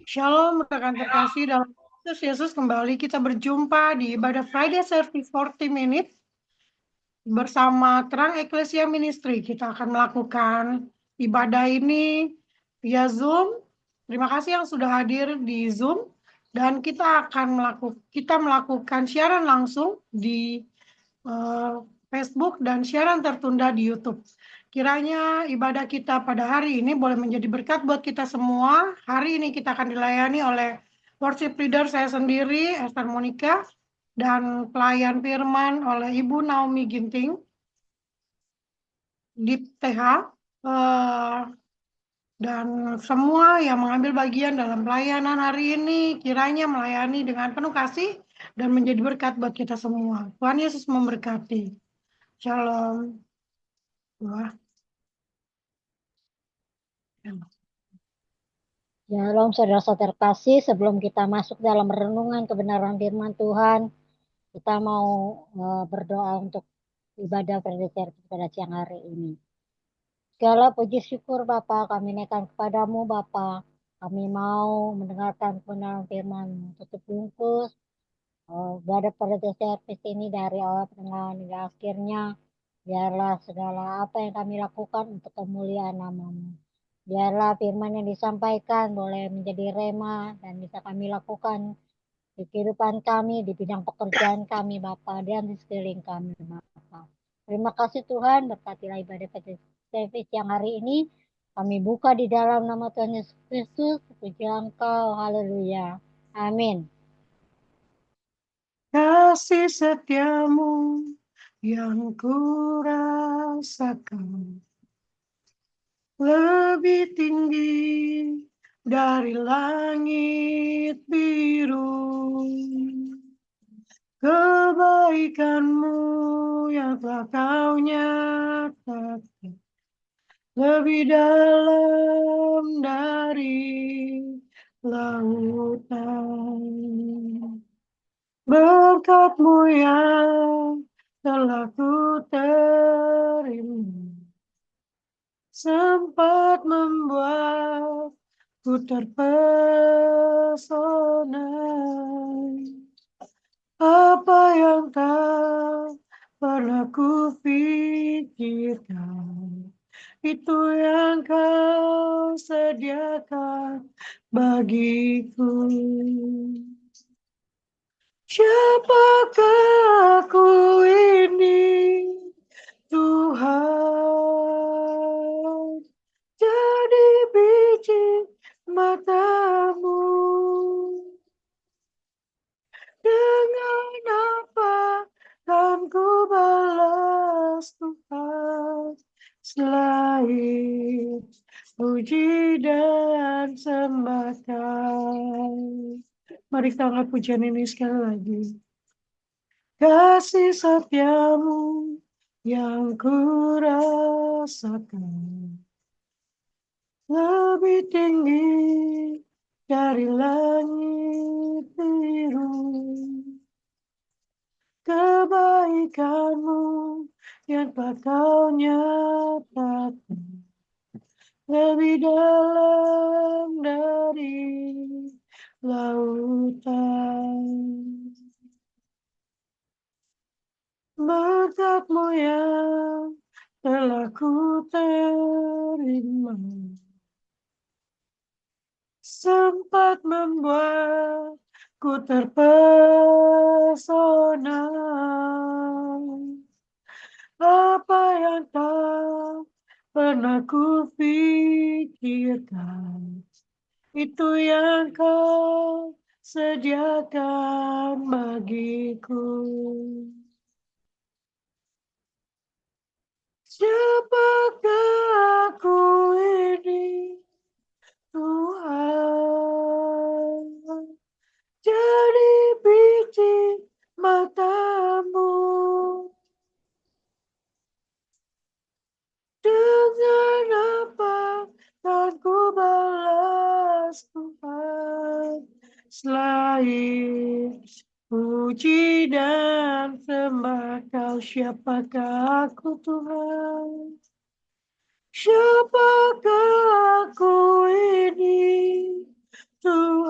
Shalom rekan terkasih, dalam Kristus Yesus kembali kita berjumpa di ibadah Friday Service 40 Minutes bersama Terang Eklesia Ministry. Kita akan melakukan ibadah ini via Zoom. Terima kasih yang sudah hadir di Zoom, dan kita akan melakukan siaran langsung di Facebook dan siaran tertunda di YouTube. Kiranya ibadah kita pada hari ini boleh menjadi berkat buat kita semua. Hari ini kita akan dilayani oleh worship leader saya sendiri, Esther Monica, dan pelayan firman oleh Ibu Naomi Ginting di TH. Dan semua yang mengambil bagian dalam pelayanan hari ini kiranya melayani dengan penuh kasih dan menjadi berkat buat kita semua. Tuhan Yesus memberkati. Shalom. Wah. Shalom saudara-saudara kasih, sebelum kita masuk dalam renungan kebenaran firman Tuhan, kita mau berdoa untuk ibadah berdekatan pada siang hari ini. Segala puji syukur Bapa kami naikkan kepadamu Bapa. Kami mau mendengarkan kebenaran firman tutup bungkus ibadah berdekatan ini dari awal pertengahan hingga akhirnya. Biarlah segala apa yang kami lakukan untuk kemuliaan nama-Mu. Biarlah firman yang disampaikan boleh menjadi rema dan bisa kami lakukan di kehidupan kami, di bidang pekerjaan kami, Bapa, dan di sekeliling kami, Bapa. Terima kasih Tuhan, berkatilah ibadah service yang hari ini. Kami buka di dalam nama Tuhan Yesus Kristus, puji Engkau, haleluya. Amin. Kasih setiamu yang kurasakan lebih tinggi dari langit biru. Kebaikanmu yang telah kau nyatakan lebih dalam dari lautan. Berkat-Mu yang telah ku terima sempat membuatku terpesona. Apa yang tak pernah ku pikirkan, itu yang kau sediakan bagiku. Siapakah aku ini, Tuhan? Jadi biji mata-Mu. Dengan apa kan ku balas Tuhan selain puji dan sembah Kau. Mari kita angkat pujian ini sekali lagi. Kasih setiamu yang ku rasakan lebih tinggi dari langit biru. Kebaikan-Mu yang telah kau nyatakan lebih dalam dari lautan. Berkat-Mu yang telah ku terima sempat membuatku terpesona. Apa yang tak pernah ku pikirkan, itu yang Kau sediakan bagiku. Siapakah aku ini, Tuhan? Jadi biji mata-Mu. Dengan apa kan ku balas Tuhan selain puji dan sembah Kau? Siapakah aku, Tuhan? Siapakah aku ini, Tuhan?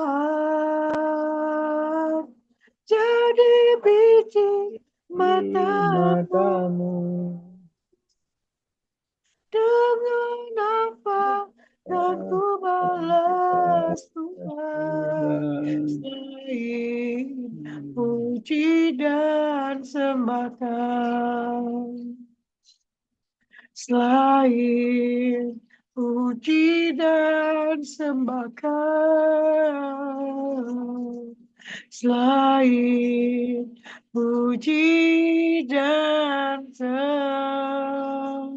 dan sembahkan. Selain puji dan sembahkan, selain puji dan sembahkan.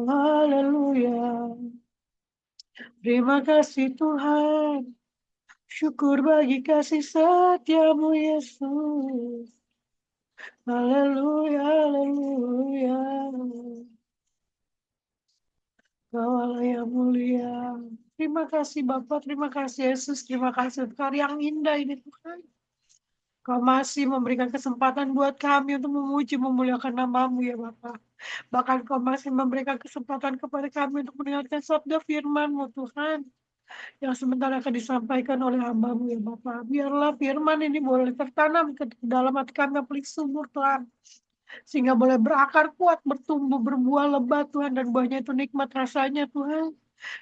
Haleluya. Terima kasih Tuhan. Syukur bagi kasih setiamu Yesus. Haleluya, haleluya. Kau Allah yang mulia. Terima kasih Bapak, terima kasih Yesus, terima kasih untuk hari yang indah ini Tuhan. Kau masih memberikan kesempatan buat kami untuk memuji, memuliakan nama-Mu ya Bapak. Bahkan Kau masih memberikan kesempatan kepada kami untuk mendengarkan sabda firman-Mu Tuhan. Yang sementara akan disampaikan oleh hamba-Mu ya Bapak. Biarlah firman ini boleh tertanam ke dalam hati kami yang paling subur Tuhan. Sehingga boleh berakar kuat, bertumbuh, berbuah lebat Tuhan. Dan buahnya itu nikmat rasanya Tuhan.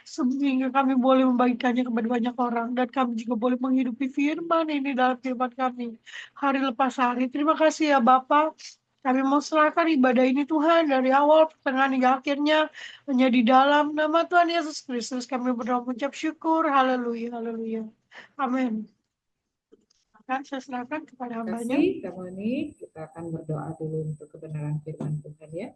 Sehingga kami boleh membagikannya kepada banyak orang. Dan kami juga boleh menghidupi firman ini dalam firman kami. Hari lepas hari. Terima kasih ya Bapak. Kami mau serahkan ibadah ini Tuhan. Dari awal, pertengahan hingga akhirnya. Hanya di dalam nama Tuhan Yesus Kristus. Kami berdoa mengucap syukur. Haleluya. Haleluya. Amin. Akan saya serahkan kepada hambanya. Terima kasih Kak Moni. Kita akan berdoa dulu untuk kebenaran firman Tuhan ya.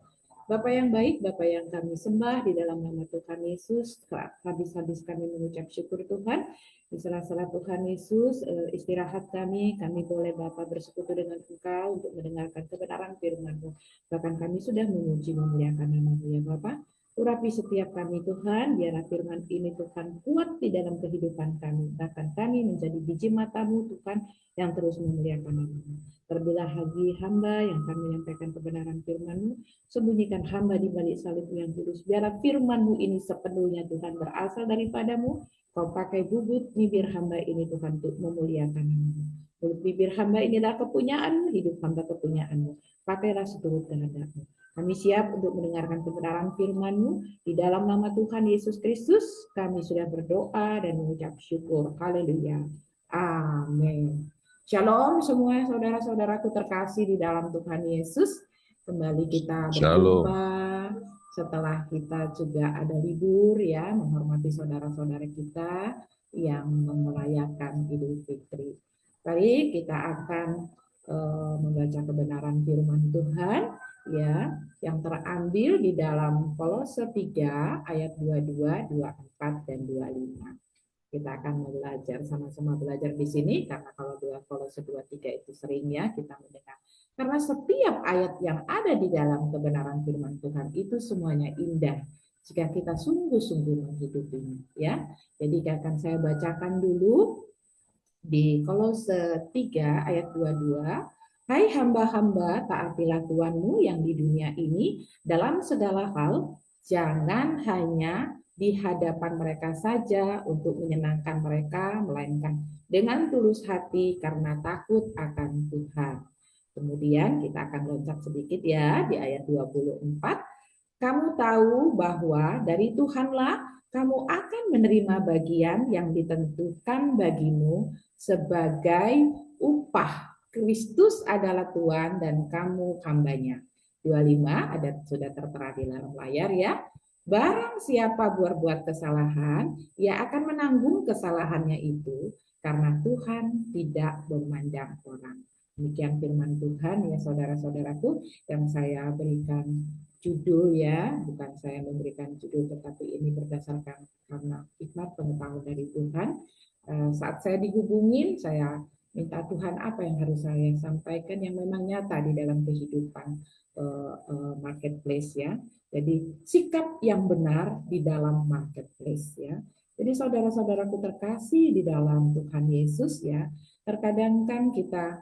Bapak yang baik, Bapak yang kami sembah di dalam nama Tuhan Yesus, habis-habis kami mengucap syukur Tuhan, di sela-sela Tuhan Yesus, istirahat kami boleh Bapak bersekutu dengan Engkau untuk mendengarkan kebenaran firman-Mu. Bahkan kami sudah memuji memuliakan nama-Mu ya Bapak. Urapi setiap kami Tuhan, biarlah firman ini Tuhan kuat di dalam kehidupan kami. Bahkan kami menjadi biji mata-Mu Tuhan yang terus memuliakan nama-Mu. Terbelah lagi hamba yang kami menyampaikan kebenaran firman-Mu, sembunyikan hamba di balik salib yang kudus. Biarlah firman-Mu ini sepenuhnya Tuhan berasal daripadamu. Kau pakai bubut bibir hamba ini Tuhan untuk memuliakan nama-Mu. Mulut bibir hamba inilah kepunyaan, hidup hamba kepunyaan-Mu. Pakailah seturut kehendak-Mu. Kami siap untuk mendengarkan kebenaran firman-Mu. Di dalam nama Tuhan Yesus Kristus, kami sudah berdoa dan mengucap syukur. Haleluya. Amin. Shalom semua saudara-saudaraku terkasih di dalam Tuhan Yesus. Kembali kita berjumpa setelah kita juga ada libur ya, menghormati saudara-saudara kita yang merayakan Idul Fitri. Baik, kita akan membaca kebenaran firman Tuhan ya, yang terambil di dalam Kolose 3 ayat 22, 24 dan 25. Kita akan belajar sama-sama belajar di sini karena kalau Kolose 2:3 itu sering ya kita mendengar. Karena setiap ayat yang ada di dalam kebenaran firman Tuhan itu semuanya indah jika kita sungguh-sungguh menghidupinya ya. Jadi akan saya bacakan dulu di Kolose 3 ayat 22. Hai hamba-hamba, taatilah Tuhanmu yang di dunia ini dalam segala hal, jangan hanya di hadapan mereka saja untuk menyenangkan mereka, melainkan dengan tulus hati karena takut akan Tuhan. Kemudian kita akan loncat sedikit ya di ayat 24. Kamu tahu bahwa dari Tuhanlah kamu akan menerima bagian yang ditentukan bagimu sebagai upah. Kristus adalah Tuhan dan kamu hambanya. 25 ada sudah tertera di dalam layar ya. Barang siapa berbuat kesalahan, ia akan menanggung kesalahannya itu karena Tuhan tidak memandang orang. Demikian firman Tuhan ya saudara-saudaraku yang saya berikan judul ya, bukan saya memberikan judul tetapi ini berdasarkan karena hikmat pengetahuan dari Tuhan. Saat saya dihubungin, saya minta Tuhan apa yang harus saya sampaikan yang memang nyata di dalam kehidupan marketplace ya. Jadi sikap yang benar di dalam marketplace ya. Jadi saudara-saudaraku terkasih di dalam Tuhan Yesus ya. Terkadang kan kita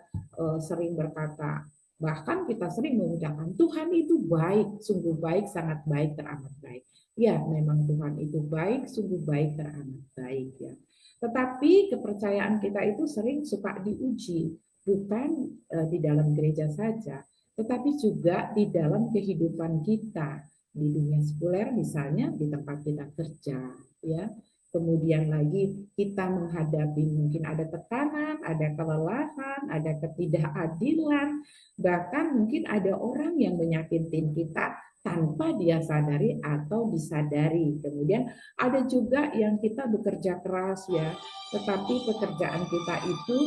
sering berkata, bahkan kita sering mengucapkan Tuhan itu baik, sungguh baik, sangat baik, teramat baik. Ya, memang Tuhan itu baik, sungguh baik, teramat baik ya. Tetapi kepercayaan kita itu sering suka diuji, bukan di dalam gereja saja, tetapi juga di dalam kehidupan kita di dunia sekuler, misalnya di tempat kita kerja, ya, Kemudian lagi kita menghadapi mungkin ada tekanan, ada kelelahan, ada ketidakadilan, bahkan mungkin ada orang yang menyakitin kita tanpa dia sadari atau disadari. Kemudian ada juga yang kita bekerja keras ya, tetapi pekerjaan kita itu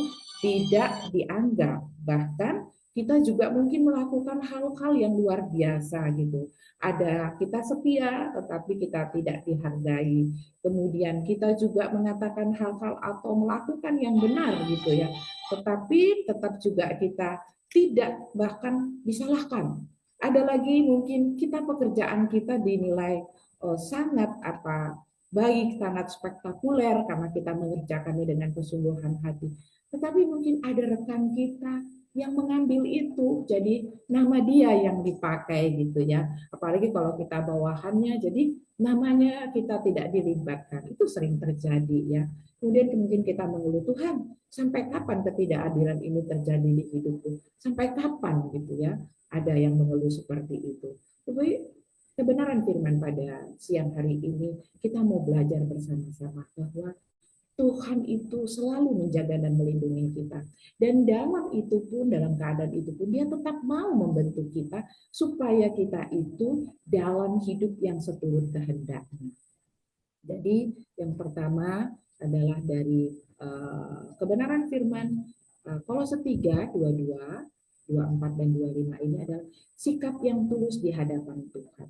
tidak dianggap. Bahkan kita juga mungkin melakukan hal-hal yang luar biasa gitu. Ada kita setia tetapi kita tidak dihargai. Kemudian kita juga mengatakan hal-hal atau melakukan yang benar gitu ya. Tetapi tetap juga kita tidak bahkan disalahkan. Ada lagi mungkin kita pekerjaan kita dinilai sangat baik, sangat spektakuler karena kita mengerjakannya dengan kesungguhan hati. Tetapi mungkin ada rekan kita yang mengambil itu, jadi nama dia yang dipakai gitu ya. Apalagi kalau kita bawahannya, jadi namanya kita tidak dilibatkan. Itu sering terjadi ya. Kemudian mungkin kita mengeluh, Tuhan, sampai kapan ketidakadilan ini terjadi di hidupku? Sampai kapan gitu ya? Ada yang mengeluh seperti itu. Tapi kebenaran firman pada siang hari ini, kita mau belajar bersama-sama bahwa Tuhan itu selalu menjaga dan melindungi kita. Dan dalam itu pun, dalam keadaan itu pun, dia tetap mau membentuk kita supaya kita itu dalam hidup yang seturut kehendaknya. Jadi yang pertama adalah dari kebenaran firman Kolose 3, 22, 24 dan 25 ini adalah sikap yang tulus di hadapan Tuhan.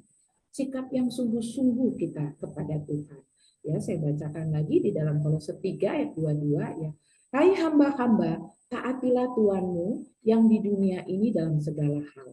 Sikap yang sungguh-sungguh kita kepada Tuhan. Ya, saya bacakan lagi di dalam Kolose 3 ayat 22 ya. Hai hamba-hamba, taatilah Tuhanmu yang di dunia ini dalam segala hal.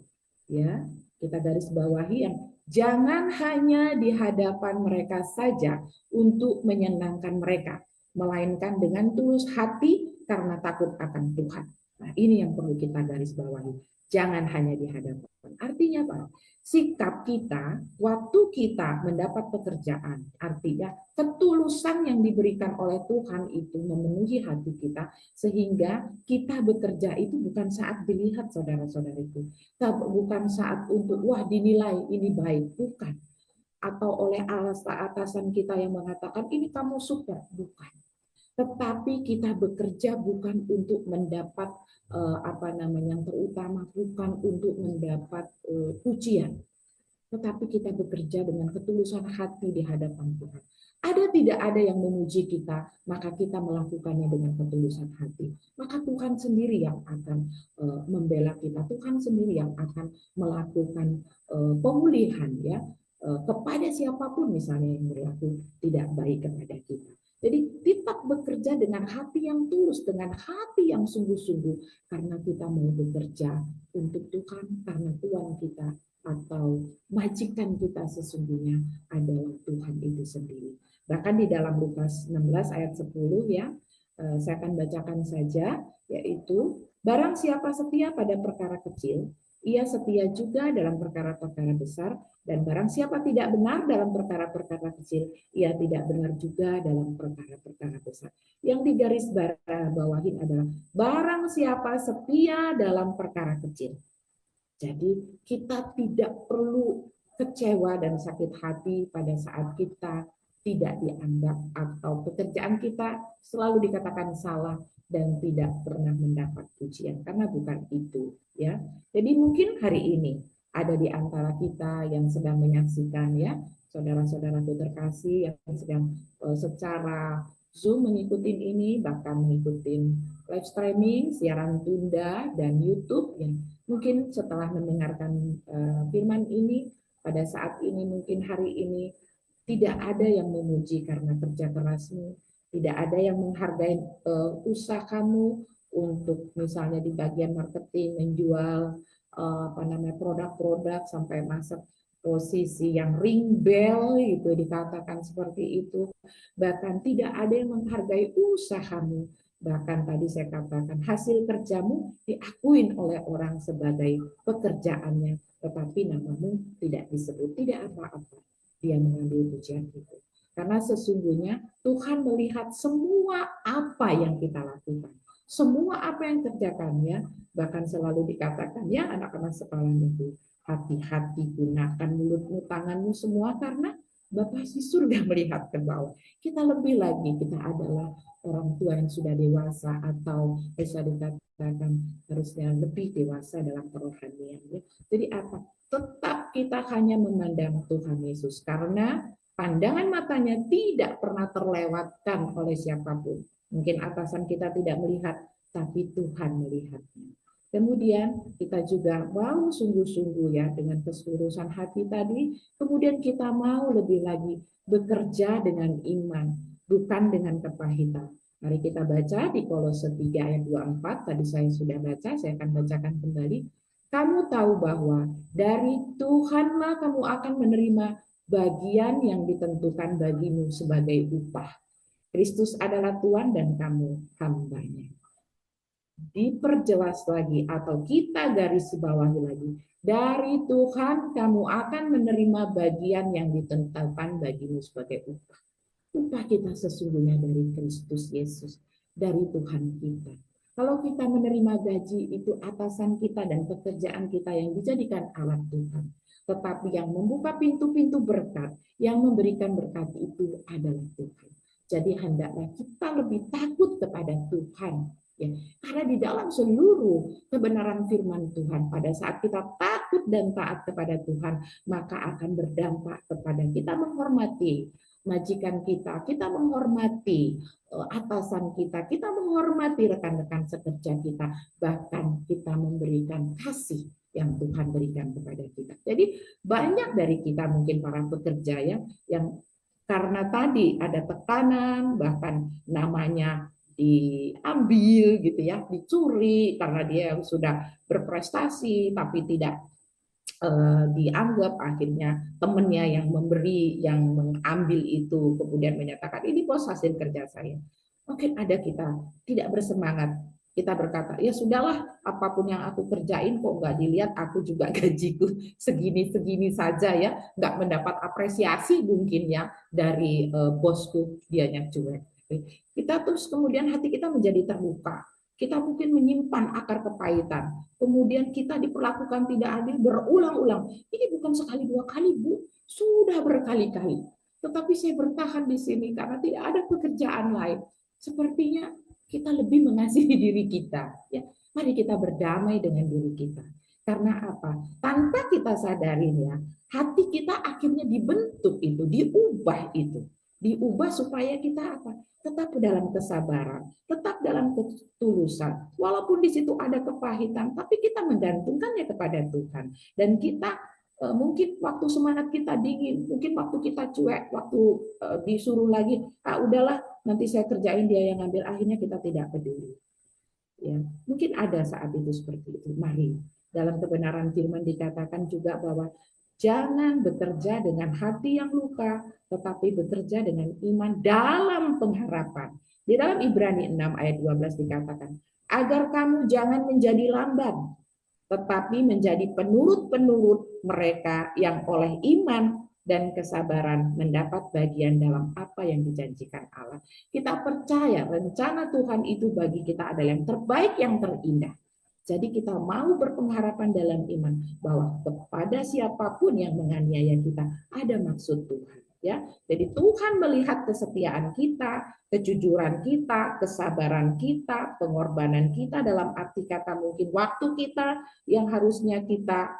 Ya, kita garis bawahi yang jangan hanya di hadapan mereka saja untuk menyenangkan mereka, melainkan dengan tulus hati karena takut akan Tuhan. Nah, ini yang perlu kita garis bawahi. Jangan hanya di hadapan. Artinya apa? Sikap kita, waktu kita mendapat pekerjaan, artinya ketulusan yang diberikan oleh Tuhan itu memenuhi hati kita, sehingga kita bekerja itu bukan saat dilihat saudara-saudariku, bukan saat untuk wah dinilai ini baik, bukan. Atau oleh atasan kita yang mengatakan ini kamu super, bukan. Tetapi kita bekerja bukan untuk mendapat yang terutama, bukan untuk mendapat pujian, tetapi kita bekerja dengan ketulusan hati di hadapan Tuhan. Ada tidak ada yang memuji kita, maka kita melakukannya dengan ketulusan hati. Maka Tuhan sendiri yang akan membela kita, Tuhan sendiri yang akan melakukan pemulihan ya kepada siapapun misalnya yang berlaku tidak baik kepada kita. Jadi tetap bekerja dengan hati yang tulus, dengan hati yang sungguh-sungguh, karena kita mau bekerja untuk Tuhan, karena Tuhan kita atau majikan kita sesungguhnya adalah Tuhan itu sendiri. Bahkan di dalam Lukas 16 ayat 10 ya, saya akan bacakan saja, yaitu barang siapa setia pada perkara kecil, ia setia juga dalam perkara-perkara besar, dan barang siapa tidak benar dalam perkara-perkara kecil, ia tidak benar juga dalam perkara-perkara besar. Yang digaris bawahin adalah barang siapa setia dalam perkara kecil. Jadi kita tidak perlu kecewa dan sakit hati pada saat kita tidak dianggap atau pekerjaan kita selalu dikatakan salah dan tidak pernah mendapat pujian, karena bukan itu ya. Jadi mungkin hari ini ada di antara kita yang sedang menyaksikan ya, saudara-saudaraku terkasih yang sedang secara Zoom mengikuti ini, bahkan mengikuti live streaming, siaran tunda dan YouTube ya. Mungkin setelah mendengarkan firman ini pada saat ini, mungkin hari ini tidak ada yang memuji karena kerja kerasmu, tidak ada yang menghargai usaha kamu untuk misalnya di bagian marketing menjual produk-produk sampai masuk posisi yang ring bell itu dikatakan seperti itu. Bahkan tidak ada yang menghargai usahamu. Bahkan tadi saya katakan hasil kerjamu diakuin oleh orang sebagai pekerjaannya, tetapi namamu tidak disebut, tidak apa-apa. Dia mengambil pujian itu. Karena sesungguhnya Tuhan melihat semua apa yang kita lakukan. Semua apa yang kerjakannya, bahkan selalu dikatakan, ya anak-anak sekalian itu, hati-hati gunakan mulutmu, tanganmu semua, karena Bapa di surga melihat ke bawah. Kita lebih lagi, kita adalah orang tua yang sudah dewasa atau bisa dikatakan harusnya lebih dewasa dalam kerohanian. Ya. Jadi apa? Tetap kita hanya memandang Tuhan Yesus karena pandangan matanya tidak pernah terlewatkan oleh siapapun. Mungkin atasan kita tidak melihat, tapi Tuhan melihatnya. Kemudian kita juga mau sungguh-sungguh ya dengan keseluruhan hati tadi, kemudian kita mau lebih lagi bekerja dengan iman, bukan dengan kepahitan. Mari kita baca di Kolose 3 ayat 24, tadi saya sudah baca, saya akan bacakan kembali. Kamu tahu bahwa dari Tuhanlah kamu akan menerima bagian yang ditentukan bagimu sebagai upah. Kristus adalah Tuhan dan kamu hambanya. Diperjelas lagi atau kita garis bawahi lagi, dari Tuhan kamu akan menerima bagian yang ditentukan bagimu sebagai upah. Upah kita sesungguhnya dari Kristus Yesus, dari Tuhan kita. Kalau kita menerima gaji itu atasan kita dan pekerjaan kita yang dijadikan alat Tuhan. Tetapi yang membuka pintu-pintu berkat, yang memberikan berkat itu adalah Tuhan. Jadi hendaklah kita lebih takut kepada Tuhan. Ya, karena di dalam seluruh kebenaran firman Tuhan, pada saat kita takut dan taat kepada Tuhan, maka akan berdampak kepada kita menghormati majikan kita menghormati atasan kita menghormati rekan-rekan sekerja kita, bahkan kita memberikan kasih yang Tuhan berikan kepada kita. Jadi banyak dari kita mungkin para pekerja ya, yang karena tadi ada tekanan, bahkan namanya diambil gitu ya, dicuri karena dia sudah berprestasi tapi tidak dianggap, akhirnya temennya yang memberi, yang mengambil itu kemudian menyatakan ini bos hasil kerja saya. Mungkin ada kita tidak bersemangat, kita berkata ya sudahlah, apapun yang aku kerjain kok nggak dilihat, aku juga gajiku segini-segini saja ya, nggak mendapat apresiasi mungkin ya dari bosku, dianya cuek. Kita terus kemudian hati kita menjadi terluka. Kita mungkin menyimpan akar kepahitan. Kemudian kita diperlakukan tidak adil berulang-ulang. Ini bukan sekali dua kali, Bu. Sudah berkali-kali. Tetapi saya bertahan di sini karena tidak ada pekerjaan lain. Sepertinya kita lebih mengasihi diri kita. Ya, mari kita berdamai dengan diri kita. Karena apa? Tanpa kita sadarin ya, hati kita akhirnya dibentuk itu, diubah itu. Diubah supaya kita apa? Tetap dalam kesabaran, tetap dalam ketulusan. Walaupun di situ ada kepahitan, tapi kita menggantungkannya kepada Tuhan. Dan kita mungkin waktu semangat kita dingin, mungkin waktu kita cuek, waktu disuruh lagi, udahlah nanti saya kerjain, dia yang ngambil, akhirnya kita tidak peduli. Ya, mungkin ada saat itu seperti itu. Mari, dalam kebenaran firman dikatakan juga bahwa jangan bekerja dengan hati yang luka, tetapi bekerja dengan iman dalam pengharapan. Di dalam Ibrani 6 ayat 12 dikatakan, agar kamu jangan menjadi lamban, tetapi menjadi penurut-penurut mereka yang oleh iman dan kesabaran mendapat bagian dalam apa yang dijanjikan Allah. Kita percaya rencana Tuhan itu bagi kita adalah yang terbaik, yang terindah. Jadi kita mau berpengharapan dalam iman bahwa kepada siapapun yang menganiaya kita ada maksud Tuhan. Ya, jadi Tuhan melihat kesetiaan kita, kejujuran kita, kesabaran kita, pengorbanan kita dalam arti kata mungkin waktu kita yang harusnya kita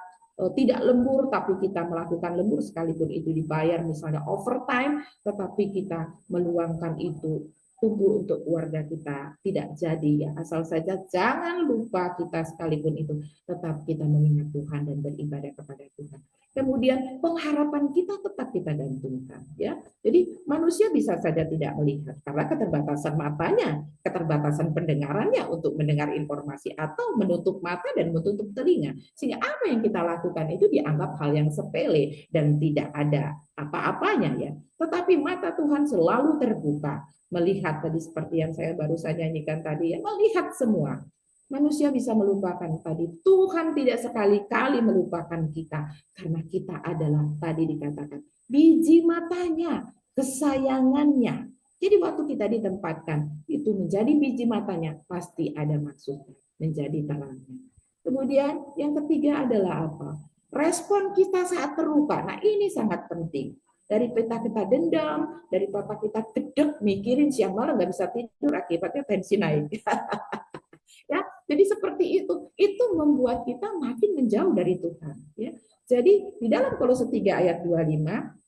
tidak lembur, tapi kita melakukan lembur sekalipun itu dibayar misalnya overtime, tetapi kita meluangkan itu kumpul untuk keluarga kita, tidak jadi ya, asal saja jangan lupa kita sekalipun itu tetap kita mengingat Tuhan dan beribadah kepada Tuhan. Kemudian pengharapan kita tetap kita gantungkan ya. Jadi manusia bisa saja tidak melihat karena keterbatasan matanya, keterbatasan pendengarannya untuk mendengar informasi, atau menutup mata dan menutup telinga. Sehingga apa yang kita lakukan itu dianggap hal yang sepele dan tidak ada apa-apanya ya. Tetapi mata Tuhan selalu terbuka, melihat tadi seperti yang saya baru saja nyanyikan tadi ya, melihat semua. Manusia bisa melupakan tadi, Tuhan tidak sekali-kali melupakan kita karena kita adalah tadi dikatakan biji matanya, kesayangannya. Jadi waktu kita ditempatkan itu menjadi biji matanya, pasti ada maksudnya, menjadi terangnya. Kemudian yang ketiga adalah apa? Respon kita saat terluka. Nah, ini sangat penting. daripada kita dendam, daripada kita gedek mikirin siang malam nggak bisa tidur, akibatnya tensi naik. Ya, jadi seperti itu membuat kita makin menjauh dari Tuhan. Ya, jadi di dalam Kolose 3 ayat 25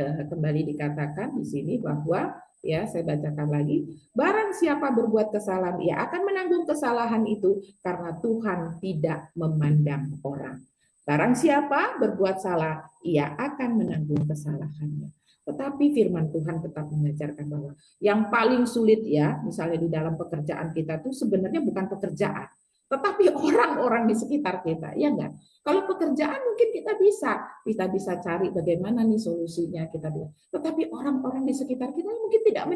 kembali dikatakan di sini bahwa, ya saya bacakan lagi, barang siapa berbuat kesalahan, ia akan menanggung kesalahan itu karena Tuhan tidak memandang orang. Barang siapa berbuat salah, ia akan menanggung kesalahannya. Tetapi firman Tuhan tetap mengajarkan bahwa yang paling sulit, ya, misalnya di dalam pekerjaan kita itu sebenarnya bukan pekerjaan, tetapi orang-orang di sekitar kita, ya enggak? Kalau pekerjaan mungkin kita bisa cari bagaimana nih solusinya, tetapi orang-orang di sekitar kita mungkin tidak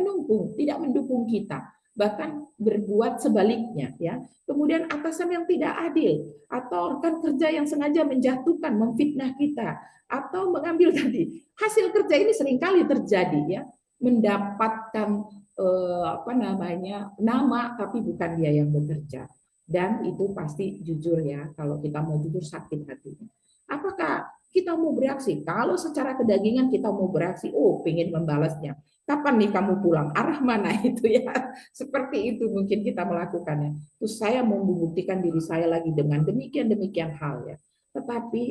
mendukung kita, bahkan berbuat sebaliknya, ya. Kemudian atasan yang tidak adil, atau rekan kerja yang sengaja menjatuhkan, memfitnah kita, atau mengambil tadi hasil kerja ini seringkali terjadi, ya, mendapatkan nama tapi bukan dia yang bekerja. Dan itu pasti jujur, ya, kalau kita mau jujur sakit hatinya. Apakah kita mau bereaksi? Kalau secara kedagingan kita mau bereaksi, pengen membalasnya. Kapan nih kamu pulang? Arah mana itu, ya? Seperti itu mungkin kita melakukannya. Terus saya mau membuktikan diri saya lagi dengan demikian hal, ya. Tetapi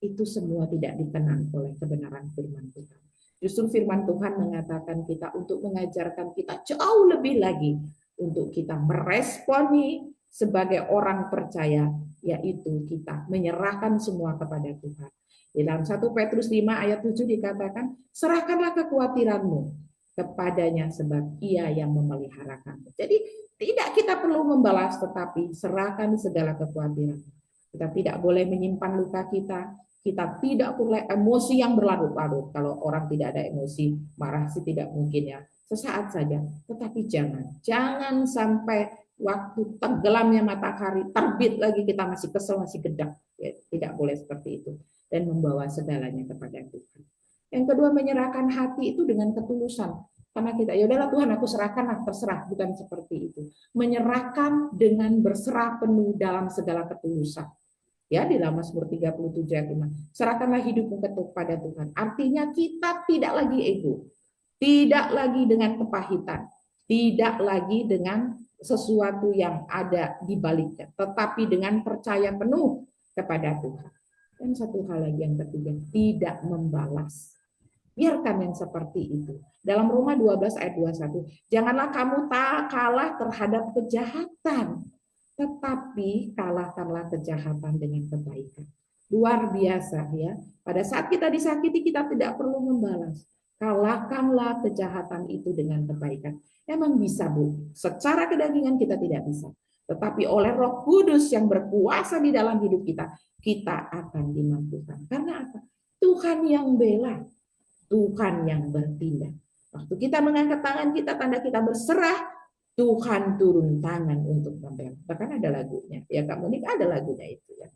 itu semua tidak dikenang oleh kebenaran firman Tuhan. Justru firman Tuhan mengatakan kita untuk mengajarkan kita jauh lebih lagi untuk kita meresponi sebagai orang percaya, yaitu kita menyerahkan semua kepada Tuhan. Di dalam 1 Petrus 5 ayat 7 dikatakan, serahkanlah kekhawatiranmu kepadanya sebab ia yang memeliharakanmu. Jadi tidak kita perlu membalas, tetapi serahkan segala kekhawatiran. Kita tidak boleh menyimpan luka kita. Kita tidak boleh emosi yang berlarut-larut. Kalau orang tidak ada emosi, marah sih tidak mungkin, ya. Sesaat saja, tetapi jangan sampai waktu tenggelamnya matahari, terbit lagi kita masih kesel, masih gedek. Ya, tidak boleh seperti itu. Dan membawa segalanya kepada Tuhan. Yang kedua, menyerahkan hati itu dengan ketulusan. Karena kita, ya udahlah Tuhan, aku serahkan, terserah, bukan seperti itu. Menyerahkan dengan berserah penuh dalam segala ketulusan. Ya, di dalam Mazmur 37 ayat 5. Serahkanlah hidupmu kepada Tuhan. Artinya kita tidak lagi ego. Tidak lagi dengan kepahitan, tidak lagi dengan sesuatu yang ada di baliknya, tetapi dengan percaya penuh kepada Tuhan. Dan satu hal lagi yang ketiga, tidak membalas. Biarkan yang seperti itu. Dalam Roma 12 ayat 21, janganlah kamu tak kalah terhadap kejahatan, tetapi kalahkanlah kejahatan dengan kebaikan. Luar biasa, ya. Pada saat kita disakiti, kita tidak perlu membalas. Kalahkanlah kejahatan itu dengan kebaikan. Emang bisa, Bu? Secara kedagingan kita tidak bisa. Tetapi oleh Roh Kudus yang berkuasa di dalam hidup kita, kita akan dimampukan. Karena apa? Tuhan yang bela. Tuhan yang bertindak. Waktu kita mengangkat tangan kita, tanda kita berserah, Tuhan turun tangan untuk membela. Bahkan ada lagunya. Ya, Kak Monik ada lagunya itu, ya.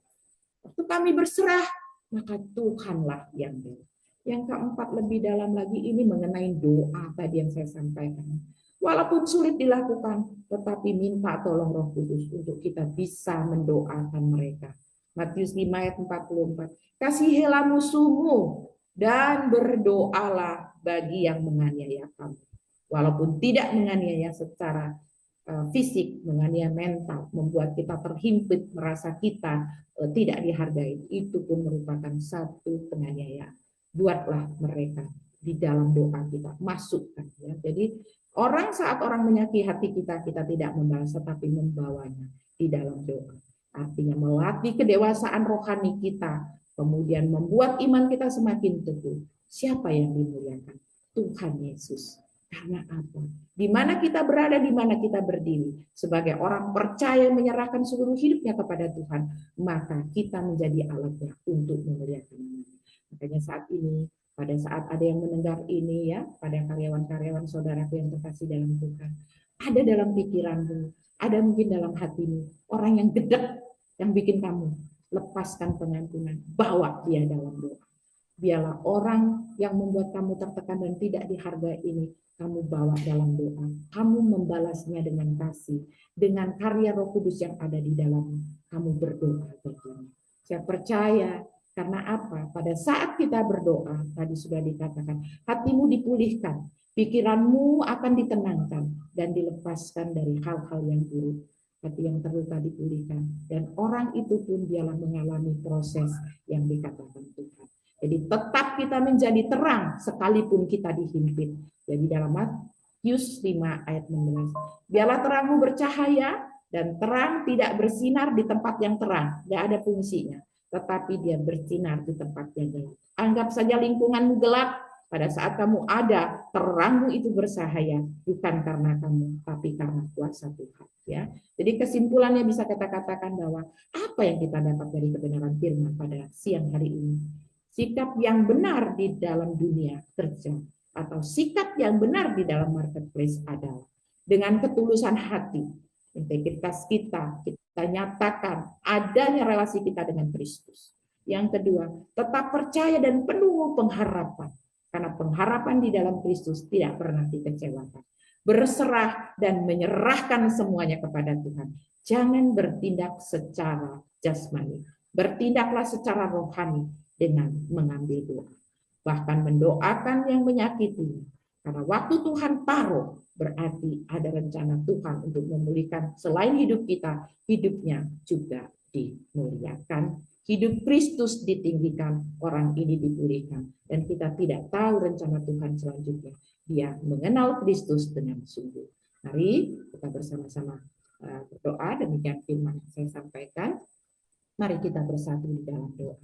Waktu kami berserah, maka Tuhanlah yang bela. Yang keempat, lebih dalam lagi, ini mengenai doa tadi yang saya sampaikan. Walaupun sulit dilakukan, tetapi minta tolong Roh Kudus untuk kita bisa mendoakan mereka. Matius 5 ayat 44. Kasihilah musuhmu dan berdoalah bagi yang menganiaya kamu. Walaupun tidak menganiaya secara fisik, menganiaya mental, membuat kita terhimpit, merasa kita tidak dihargai, itu pun merupakan satu penganiayaan. Buatlah mereka di dalam doa kita, masukkan, ya. Jadi saat orang menyakiti hati kita, kita tidak membalas, tetapi membawanya di dalam doa. Artinya melatih kedewasaan rohani kita, kemudian membuat iman kita semakin teguh. Siapa yang dimuliakan? Tuhan Yesus. Karena apa? Di mana kita berada, di mana kita berdiri, sebagai orang percaya menyerahkan seluruh hidupnya kepada Tuhan, maka kita menjadi alatnya untuk memuliakan. Makanya saat ini, pada saat ada yang mendengar ini, ya, pada karyawan-karyawan saudaraku yang terkasih dalam Tuhan, ada dalam pikiranmu, ada mungkin dalam hatimu, orang yang gedek, yang bikin kamu lepaskan pengampunan, bawa dia dalam doa. Biarlah orang yang membuat kamu tertekan dan tidak dihargai ini, kamu bawa dalam doa. Kamu membalasnya dengan kasih, dengan karya Roh Kudus yang ada di dalammu. Kamu berdoa baginya. Saya percaya Karena apa? Pada saat kita berdoa, tadi sudah dikatakan, hatimu dipulihkan, pikiranmu akan ditenangkan, dan dilepaskan dari hal-hal yang buruk. Hati yang terluka dipulihkan, dan orang itu pun dialah mengalami proses yang dikatakan Tuhan. Jadi tetap kita menjadi terang sekalipun kita dihimpit. Jadi dalam Matius 5 ayat 16, biarlah terangmu bercahaya, dan terang tidak bersinar di tempat yang terang, tidak ada fungsinya, tetapi dia bersinar di tempat yang gelap. Anggap saja lingkunganmu gelap, pada saat kamu ada, terangmu itu bersahaya, bukan karena kamu, tapi karena kuasa Tuhan. Ya, jadi kesimpulannya bisa kita katakan bahwa apa yang kita dapat dari kebenaran firman pada siang hari ini? Sikap yang benar di dalam dunia kerja, atau sikap yang benar di dalam marketplace adalah dengan ketulusan hati, integritas kita nyatakan adanya relasi kita dengan Kristus. Yang kedua, tetap percaya dan penuh pengharapan. Karena pengharapan di dalam Kristus tidak pernah dikecewakan. Berserah dan menyerahkan semuanya kepada Tuhan. Jangan bertindak secara jasmani. Bertindaklah secara rohani dengan mengambil doa. Bahkan mendoakan yang menyakiti. Karena waktu Tuhan taruh, berarti ada rencana Tuhan untuk memulihkan selain hidup kita, hidupnya juga dimuliakan. Hidup Kristus ditinggikan, orang ini dipulihkan. Dan kita tidak tahu rencana Tuhan selanjutnya. Dia mengenal Kristus dengan sungguh. Mari kita bersama-sama berdoa, demikian firman yang saya sampaikan. Mari kita bersatu di dalam doa.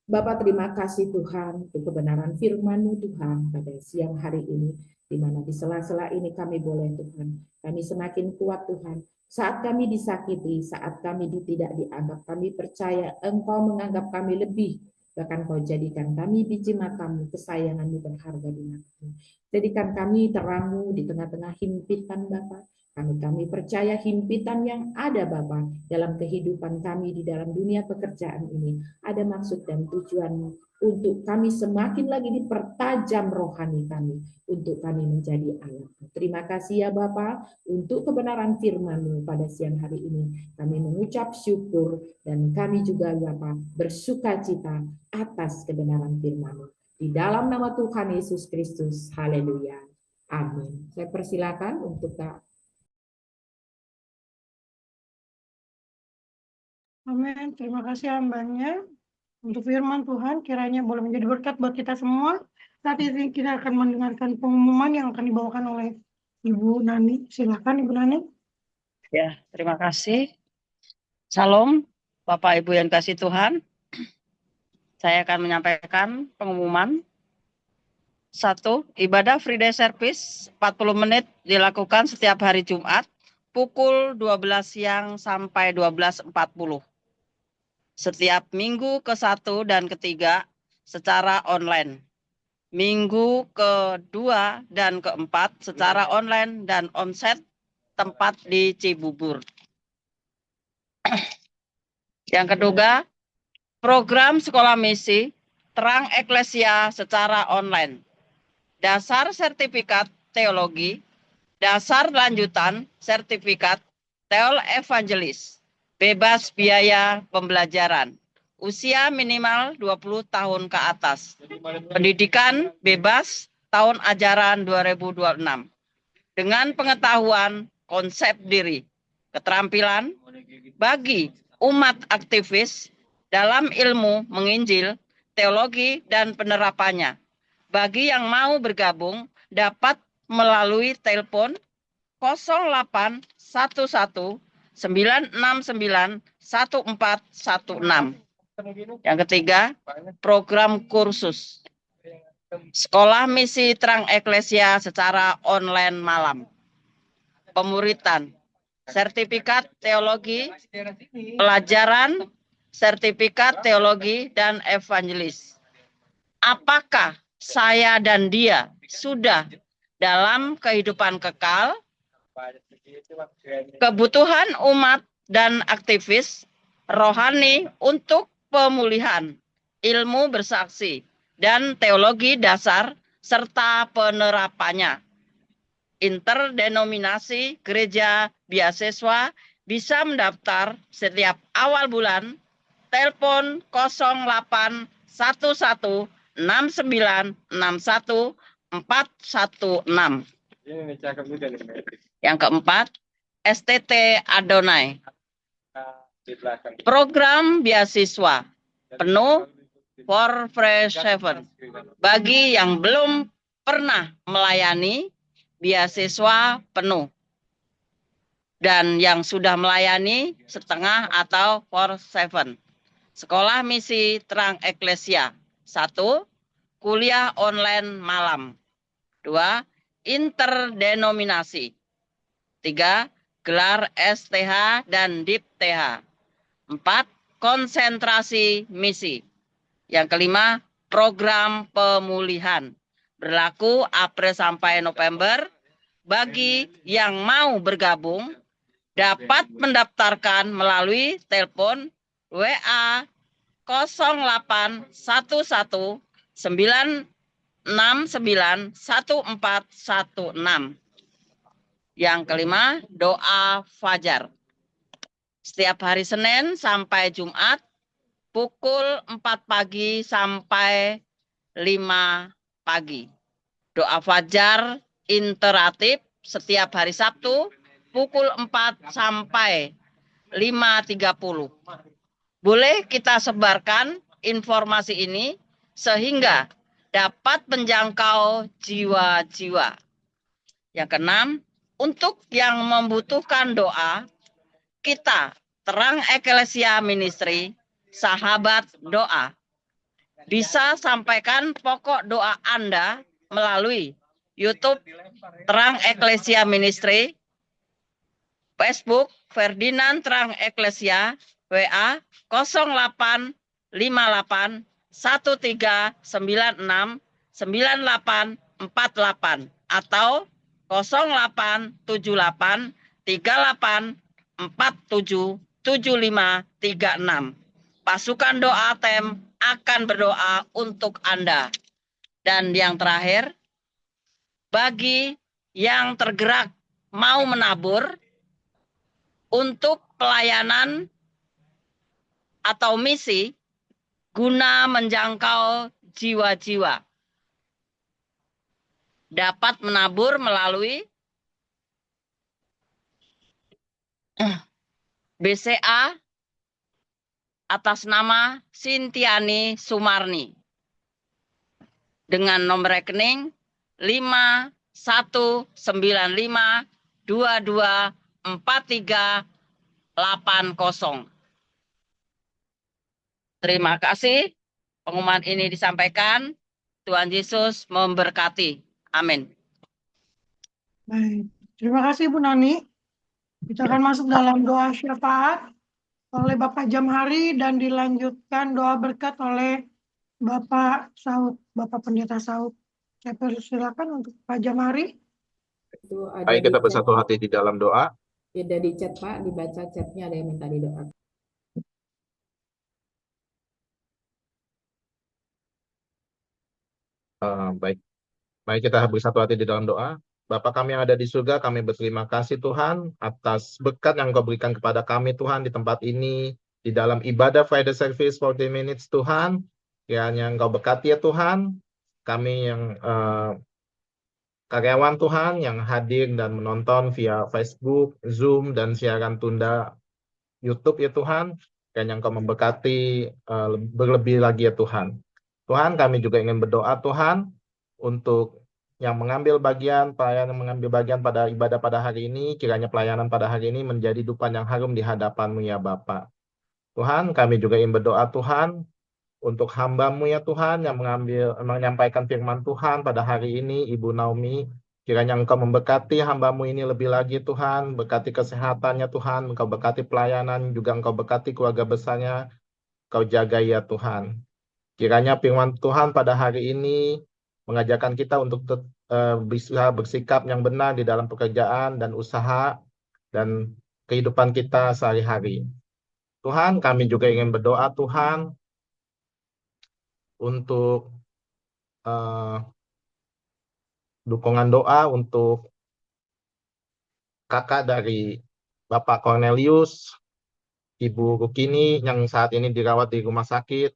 Bapak, terima kasih Tuhan untuk kebenaran firman-Mu Tuhan pada siang hari ini, di mana di sela-sela ini kami boleh Tuhan, kami semakin kuat Tuhan. Saat kami disakiti, saat kami tidak dianggap, kami percaya Engkau menganggap kami lebih, bahkan Kau jadikan kami biji mata-Mu, kesayangan-Mu berharga di mata-Mu. Jadikan kami terang-Mu di tengah-tengah himpitan Bapa. Kami percaya himpitan yang ada Bapa dalam kehidupan kami di dalam dunia pekerjaan ini ada maksud dan tujuan untuk kami semakin lagi dipertajam rohani kami, untuk kami menjadi anak. Terima kasih ya Bapa untuk kebenaran firman-Mu pada siang hari ini. Kami mengucap syukur dan kami juga Bapa bersukacita atas kebenaran firman-Mu. Di dalam nama Tuhan Yesus Kristus, haleluya. Amin. Saya persilakan untuk Kak. Amin. Terima kasih hambanya untuk firman Tuhan. Kiranya boleh menjadi berkat buat kita semua. Saat ini kita akan mendengarkan pengumuman yang akan dibawakan oleh Ibu Nani. Silakan Ibu Nani. Ya, terima kasih. Salam, Bapak Ibu yang kasih Tuhan. Saya akan menyampaikan pengumuman. 1. Ibadah Friday Service 40 menit dilakukan setiap hari Jumat pukul 12 siang sampai 12.40. Setiap minggu ke-1 dan ke-3 secara online. Minggu ke-2 dan ke-4 secara online dan onsite tempat di Cibubur. Yang kedua, program sekolah misi Terang Eklesia secara online. Dasar sertifikat teologi, dasar lanjutan sertifikat Teol Evangelis, bebas biaya pembelajaran, usia minimal 20 tahun ke atas, pendidikan bebas tahun ajaran 2026, dengan pengetahuan konsep diri, keterampilan bagi umat aktivis dalam ilmu menginjil, teologi, dan penerapannya. Bagi yang mau bergabung, dapat melalui telepon 0811 969 1416. Yang ketiga, program kursus Sekolah Misi Terang Eklesia secara online malam. Pemuritan, sertifikat teologi, pelajaran, sertifikat teologi, dan evangelis. Apakah saya dan dia sudah dalam kehidupan kekal? Kebutuhan umat dan aktivis rohani untuk pemulihan, ilmu bersaksi, dan teologi dasar serta penerapannya. Interdenominasi gereja beasiswa bisa mendaftar setiap awal bulan telepon 0811 6961 416. Ini cakep juga nih. Yang keempat, STT Adonai. Di belakang. Program beasiswa penuh for Fresh Seven. Bagi yang belum pernah melayani beasiswa penuh. Dan yang sudah melayani setengah atau for seven. Sekolah Misi Terang Eklesia. 1. Kuliah online malam. 2. Interdenominasi. 3. Gelar STH dan DIP-TH. 4. Konsentrasi misi. Yang kelima, program pemulihan. Berlaku April sampai November. Bagi yang mau bergabung, dapat mendaftarkan melalui telepon WA 0811 969 1416. Yang kelima, doa fajar. Setiap hari Senin sampai Jumat, pukul 4 pagi sampai 5 pagi. Doa fajar interaktif setiap hari Sabtu, pukul 4 sampai 5.30. Boleh kita sebarkan informasi ini sehingga dapat menjangkau jiwa-jiwa. Yang keenam, untuk yang membutuhkan doa, kita Terang Eklesia Ministry, sahabat doa, bisa sampaikan pokok doa Anda melalui YouTube Terang Eklesia Ministry, Facebook Ferdinand Terang Eklesia, WA 0858 1396 9848 atau 0878 38 47 7536. Pasukan doa TEM akan berdoa untuk Anda. Dan yang terakhir, bagi yang tergerak mau menabur untuk pelayanan atau misi guna menjangkau jiwa-jiwa, dapat menabur melalui BCA atas nama Sintiani Sumarni dengan nomor rekening 5195224380. Terima kasih. Pengumuman ini disampaikan. Tuhan Yesus memberkati. Amin. Baik, terima kasih Bu Nani. Kita akan masuk dalam doa syafaat oleh Bapak Jamhari dan dilanjutkan doa berkat oleh Bapak Saud, Bapak Pendeta Saud. Saya persilakan untuk Pak Jamhari. Itu ada Baik, kita di chat. bersatu hati di dalam doa. Ada di chat Pak, dibaca chatnya, ada yang minta didoakan. Baik. Mari kita bersatu hati di dalam doa. Bapa kami yang ada di surga, kami berterima kasih Tuhan atas berkat yang Engkau berikan kepada kami Tuhan di tempat ini, di dalam ibadah Friday Service 40 Minutes Tuhan. Kiranya Engkau berkati ya Tuhan, kami yang karyawan Tuhan yang hadir dan menonton via Facebook, Zoom, dan siaran tunda YouTube ya Tuhan. Kiranya Engkau memberkati berlebih lagi ya Tuhan. Tuhan, kami juga ingin berdoa Tuhan untuk yang mengambil bagian, pelayan yang mengambil bagian pada ibadah pada hari ini, kiranya pelayanan pada hari ini menjadi dupan yang harum di hadapan-Mu ya Bapa. Tuhan, kami juga ingin berdoa Tuhan untuk hamba-Mu ya Tuhan yang menyampaikan firman Tuhan pada hari ini, Ibu Naomi. Kiranya Engkau memberkati hamba-Mu ini lebih lagi Tuhan, berkati kesehatannya Tuhan, Engkau berkati pelayanan, juga Engkau berkati keluarga besarnya, Engkau jaga ya Tuhan. Kiranya firman Tuhan pada hari ini mengajarkan kita untuk bisa bersikap yang benar di dalam pekerjaan dan usaha dan kehidupan kita sehari-hari. Tuhan, kami juga ingin berdoa Tuhan untuk dukungan doa untuk kakak dari Bapak Cornelius Ibu Rukini yang saat ini dirawat di rumah sakit.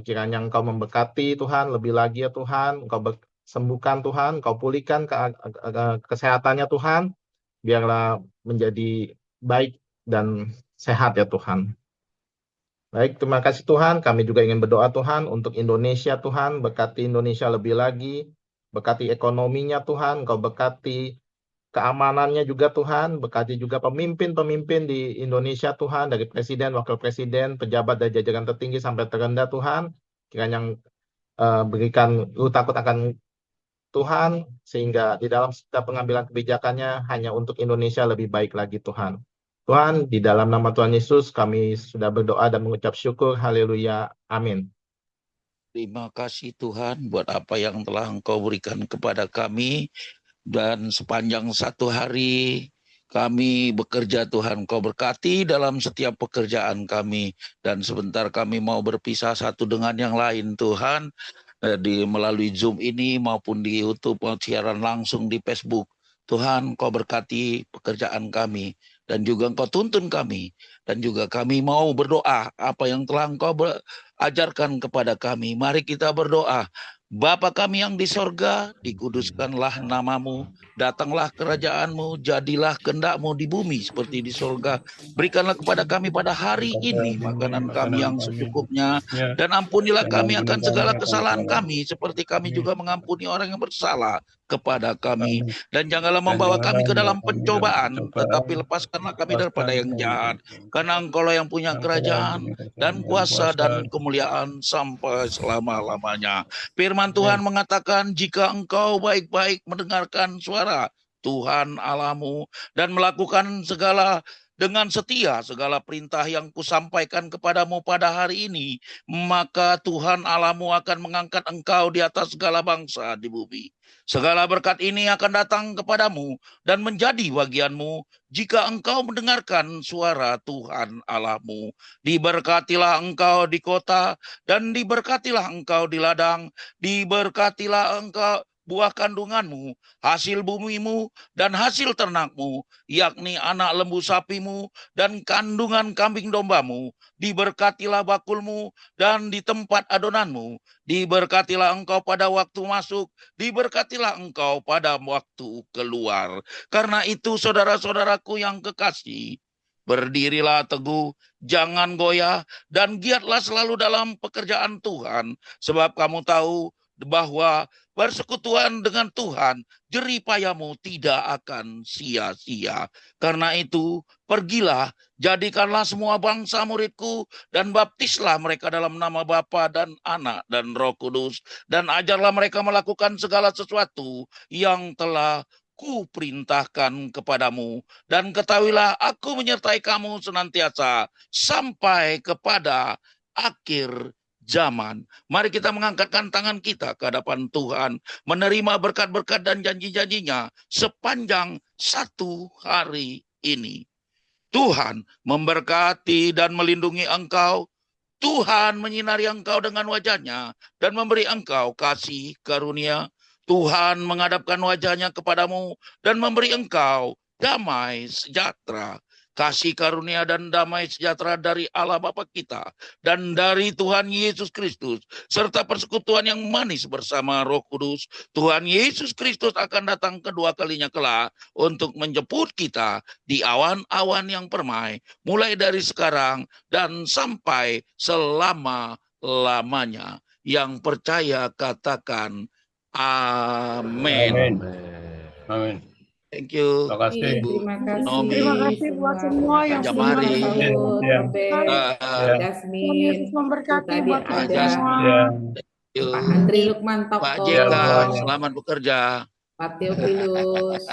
Kiranya Engkau memberkati Tuhan lebih lagi ya Tuhan. Engkau sembuhkan Tuhan, Engkau pulihkan kesehatannya Tuhan. Biarlah menjadi baik dan sehat ya Tuhan. Baik, terima kasih Tuhan. Kami juga ingin berdoa Tuhan untuk Indonesia Tuhan. Berkati Indonesia lebih lagi. Berkati ekonominya Tuhan. Engkau berkati keamanannya juga Tuhan, berkati juga pemimpin-pemimpin di Indonesia Tuhan, dari presiden, wakil presiden, pejabat dari jajaran tertinggi sampai terendah Tuhan, kiranya berikan lu takut akan Tuhan, sehingga di dalam setiap pengambilan kebijakannya hanya untuk Indonesia lebih baik lagi Tuhan. Tuhan, di dalam nama Tuhan Yesus kami sudah berdoa dan mengucap syukur, haleluya, amin. Terima kasih Tuhan buat apa yang telah Engkau berikan kepada kami. Dan sepanjang satu hari kami bekerja Tuhan, Engkau berkati dalam setiap pekerjaan kami. Dan sebentar kami mau berpisah satu dengan yang lain Tuhan, melalui Zoom ini maupun di YouTube, siaran langsung di Facebook. Tuhan, Engkau berkati pekerjaan kami dan juga Engkau tuntun kami. Dan juga kami mau berdoa apa yang telah Engkau ajarkan kepada kami. Mari kita berdoa. Bapa kami yang di sorga, dikuduskanlah namamu, datanglah kerajaanmu, jadilah kehendak-mu di bumi seperti di sorga. Berikanlah kepada kami pada hari ini makanan kami yang secukupnya, dan ampunilah kami akan segala kesalahan kami, seperti kami juga mengampuni orang yang bersalah kepada kami. Dan janganlah membawa kami ke dalam pencobaan, tetapi lepaskanlah kami daripada yang jahat. Karena Engkau yang punya kerajaan dan kuasa dan kemuliaan sampai selama-lamanya. Firman Tuhan mengatakan, jika engkau baik-baik mendengarkan suara Tuhan Allahmu dan melakukan segala dengan setia segala perintah yang kusampaikan kepadamu pada hari ini, maka Tuhan Allahmu akan mengangkat engkau di atas segala bangsa di bumi. Segala berkat ini akan datang kepadamu dan menjadi bagianmu jika engkau mendengarkan suara Tuhan Allahmu. Diberkatilah engkau di kota dan diberkatilah engkau di ladang, diberkatilah engkau buah kandunganmu, hasil bumimu, dan hasil ternakmu, yakni anak lembu sapimu dan kandungan kambing dombamu. Diberkatilah bakulmu dan di tempat adonanmu. Diberkatilah engkau pada waktu masuk, diberkatilah engkau pada waktu keluar. Karena itu saudara-saudaraku yang kekasih, berdirilah teguh, jangan goyah, dan giatlah selalu dalam pekerjaan Tuhan. Sebab kamu tahu bahwa bersekutuan dengan Tuhan, jerih payahmu tidak akan sia-sia. Karena itu, pergilah, jadikanlah semua bangsa muridku, dan baptislah mereka dalam nama Bapa dan Anak dan Roh Kudus, dan ajarlah mereka melakukan segala sesuatu yang telah Kuperintahkan kepadamu, dan ketahuilah aku menyertai kamu senantiasa sampai kepada akhir zaman. Mari kita mengangkatkan tangan kita ke hadapan Tuhan, menerima berkat-berkat dan janji-janjinya sepanjang satu hari ini. Tuhan memberkati dan melindungi engkau. Tuhan menyinari engkau dengan wajahnya dan memberi engkau kasih karunia. Tuhan menghadapkan wajahnya kepadamu dan memberi engkau damai sejahtera. Kasih karunia dan damai sejahtera dari Allah Bapa kita dan dari Tuhan Yesus Kristus, serta persekutuan yang manis bersama Roh Kudus. Tuhan Yesus Kristus akan datang kedua kalinya kelak untuk menjemput kita di awan-awan yang permai, mulai dari sekarang dan sampai selama-lamanya. Yang percaya katakan amin. Amin. Thank you. Terima kasih. Ibu Terima kasih. Nomi. Terima kasih buat semua yang Pak sudah Jamari. menonton. Robert, Tuhan Dasmin, Yesus memberkati tadi buat kita ada semua. Pak Andri Lukman Pak Toko, JK, selamat bekerja. Pak Theophilus,